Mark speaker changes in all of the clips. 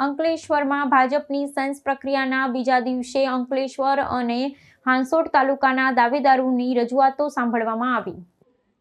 Speaker 1: અંકલેશ્વરમાં ભાજપની સેન્સ પ્રક્રિયાના બીજા દિવસે અંકલેશ્વર અને હાંસોટ તાલુકાના દાવેદારોની રજૂઆતો સાંભળવામાં આવી।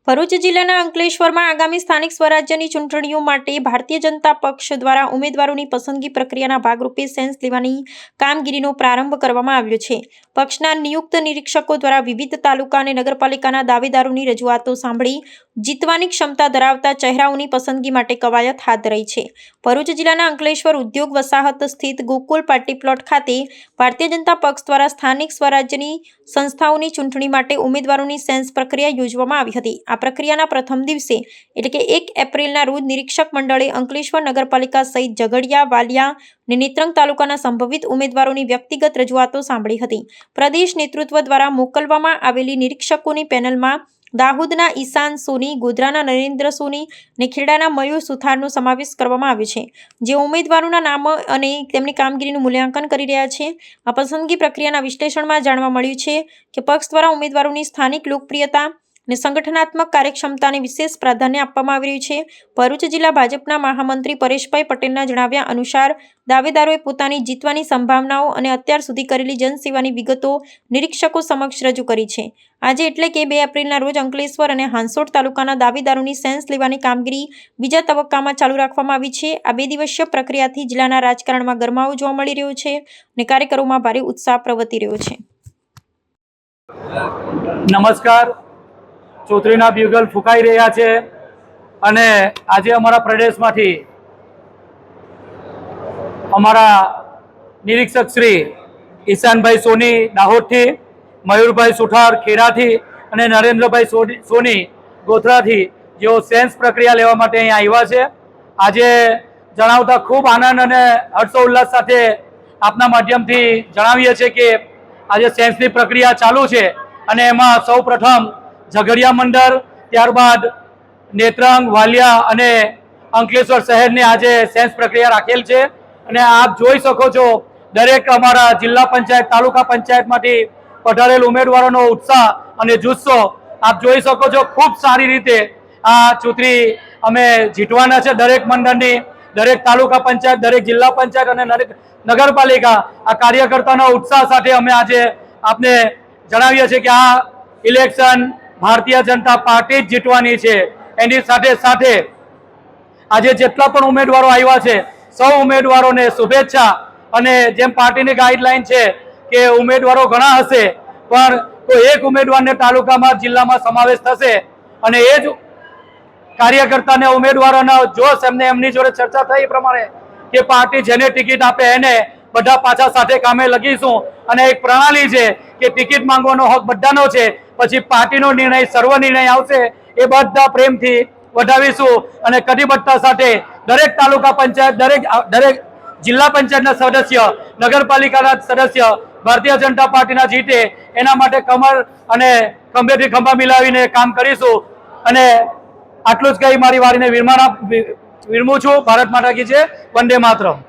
Speaker 1: ભરૂચ જિલ્લાના અંકલેશ્વરમાં આગામી સ્થાનિક સ્વરાજ્યની ચૂંટણીઓ માટે ભારતીય જનતા પક્ષ દ્વારા ઉમેદવારોની પસંદગી પ્રક્રિયાના ભાગરૂપે સેન્સ લેવાની કામગીરીનો પ્રારંભ કરવામાં આવ્યો છે। પક્ષના નિયુક્ત નિરીક્ષકો દ્વારા વિવિધ તાલુકા અને નગરપાલિકાના દાવેદારોની રજૂઆતો સાંભળી જીતવાની ક્ષમતા ધરાવતા ચહેરાઓની પસંદગી માટે કવાયત હાથ ધરાઈ છે। ભરૂચ જિલ્લાના અંકલેશ્વર ઉદ્યોગ વસાહત સ્થિત ગોકુલ પાર્ટી પ્લોટ ખાતે ભારતીય જનતા પક્ષ દ્વારા સ્થાનિક સ્વરાજ્યની સંસ્થાઓની ચૂંટણી માટે ઉમેદવારોની સેન્સ પ્રક્રિયા યોજવામાં આવી હતી। આ પ્રક્રિયાના પ્રથમ દિવસે એટલે કે 1 એપ્રિલના રોજ નિરીક્ષક મંડળે અંકલેશ્વર નગરપાલિકા સહિત ઝઘડિયા, વાલિયા અને નેત્રંગ તાલુકાના સંભવિત ઉમેદવારોની વ્યક્તિગત રજૂઆતો સાંભળી હતી। પ્રદેશ નેતૃત્વ દ્વારા મોકલવામાં આવેલી નિરીક્ષકોની પેનલમાં દાહોદના ઈશાન સોની, ગોધરાના નરેન્દ્ર સોની અને ખેડાના મયુર સુથારનો સમાવેશ કરવામાં આવ્યો છે, જે ઉમેદવારોના નામ અને તેમની કામગીરીનું મૂલ્યાંકન કરી રહ્યા છે। આ પસંદગી પ્રક્રિયાના વિશ્લેષણમાં જાણવા મળ્યું છે કે પક્ષ દ્વારા ઉમેદવારોની સ્થાનિક લોકપ્રિયતા અને સંગઠનાત્મક કાર્યક્ષમતાને વિશેષ પ્રાધાન્ય આપવામાં આવી રહ્યું છે। ભરૂચ જિલ્લા ભાજપના મહામંત્રી પરેશભાઈ પટેલના જણાવ્યા અનુસાર દાવેદારોએ પોતાની જીતવાની સંભાવનાઓ અને અત્યાર સુધી કરેલી જનસેવાની વિગતો નિરીક્ષકો સમક્ષ રજૂ કરી છે। આજે એટલે કે 2 એપ્રિલના રોજ અંકલેશ્વર અને હાંસોટ તાલુકાના દાવેદારોની સેન્સ લેવાની કામગીરી બીજા તબક્કામાં ચાલુ રાખવામાં આવી છે। આ 2 દિવસીય પ્રક્રિયાથી જિલ્લાના રાજકારણમાં ગરમાવો જોવા મળી રહ્યો છે અને કાર્યકરોમાં ભારે ઉત્સાહ પ્રવર્તી રહ્યો છે।
Speaker 2: નમસ્કાર। ચૌધરીના બ્યુગલ ફૂંકાઈ રહ્યા છે અને આજે અમારા પ્રદેશમાંથી અમારા નિરીક્ષક શ્રી ઈશાનભાઈ સોની દાહોદથી, મયુરભાઈ સુથાર ખેડાથી અને નરેન્દ્રભાઈ સોની ગોધરાથી જેઓ સેન્સ પ્રક્રિયા લેવા માટે અહીં આવ્યા છે। આજે જણાવતા ખૂબ આનંદ અને હર્ષોલ્લાસ સાથે આપના માધ્યમથી જણાવીએ છીએ કે આજે સેન્સની પ્રક્રિયા ચાલુ છે અને એમાં સૌ પ્રથમ ઝઘડિયા મંડળ, ત્યારબાદ નેત્રંગ, વાલિયા અને અંકલેશ્વર શહેરની આજે સેન્સ પ્રક્રિયા રાખેલ છે અને આપ જોઈ શકો છો દરેક અમારા જિલ્લા પંચાયત, તાલુકા પંચાયતમાંથી પધારેલ ઉમેદવારોનો ઉત્સાહ અને જુસ્સો આપ જોઈ શકો છો। ખૂબ સારી રીતે આ ચૂંટણી અમે જીતવાના છે। દરેક મંડળની, દરેક તાલુકા પંચાયત, દરેક જિલ્લા પંચાયત અને નગરપાલિકા આ કાર્યકર્તાના ઉત્સાહ સાથે અમે આજે આપને જણાવીએ છીએ કે આ ઇલેક્શન ભારતીય જનતા પાર્ટી જ જીતવાની છે। એની સાથે સાથે આજે જેટલા પણ ઉમેદવારો આવ્યા છે સૌ ઉમેદવારોને શુભેચ્છા। અને જેમ પાર્ટીની ગાઈડલાઈન છે કે ઉમેદવારો ઘણા હશે પણ તો એક ઉમેદવારને તાલુકામાં, જિલ્લામાં સમાવેશ થશે અને એ જ કાર્યકર્તાને ઉમેદવારોના જોશ એમની જોડે ચર્ચા થઈ એ પ્રમાણે કે પાર્ટી જેને ટિકિટ આપે એને બધા પાછા સાથે કામે લગીશું અને એક પ્રણાલી છે કે ટિકિટ માંગવાનો હક બધાનો છે, પછી પાર્ટીનો નિર્ણય, સર્વ નિર્ણય આવશે એ બધા પ્રેમથી વધાવીશું અને કટિબદ્ધતા સાથે દરેક તાલુકા પંચાયત, દરેક જિલ્લા પંચાયતના સદસ્ય, નગરપાલિકાના સદસ્ય ભારતીય જનતા પાર્ટીના જીતે એના માટે કમર અને ખંભેથી ખંભા મિલાવીને કામ કરીશું અને આટલું જ કહી મારી વારીને વિરમું છું। ભારત માતા કી જય, વંદે માતરમ।